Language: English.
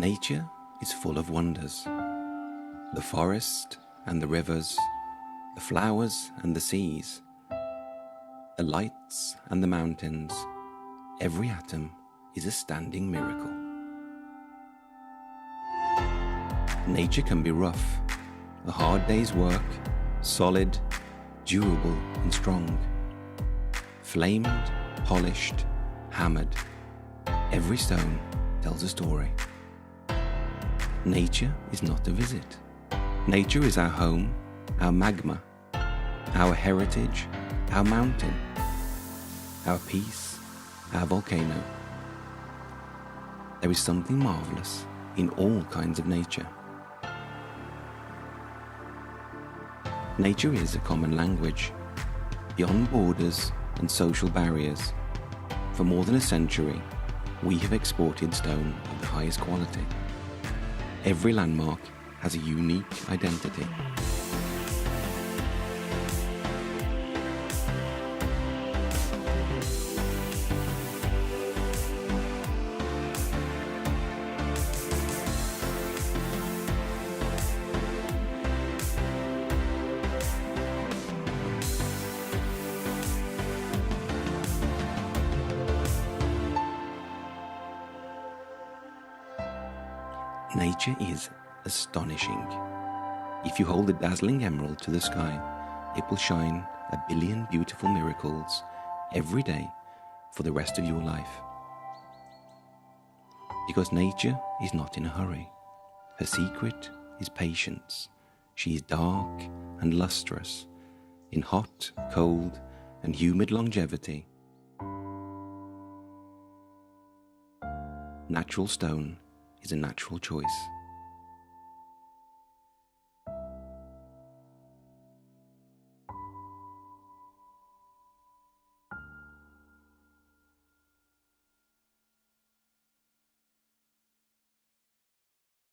Nature is full of wonders. The forest and the rivers, the flowers and the seas, the lights and the mountains, every atom is a standing miracle. Nature can be rough, a hard day's work, solid, durable and strong. Flamed, polished, hammered, every stone tells a story. Nature is not a visit. Nature is our home, our magma, our heritage, our mountain, our peace, our volcano. There is something marvelous in all kinds of nature. Nature is a common language, beyond borders and social barriers. For more than a century, we have exported stone of the highest quality. Every landmark has a unique identity. Nature is astonishing. If you hold a dazzling emerald to the sky, it will shine a billion beautiful miracles every day for the rest of your life. Because nature is not in a hurry. Her secret is patience. She is dark and lustrous, in hot, cold, and humid longevity. Natural stone is a natural choice.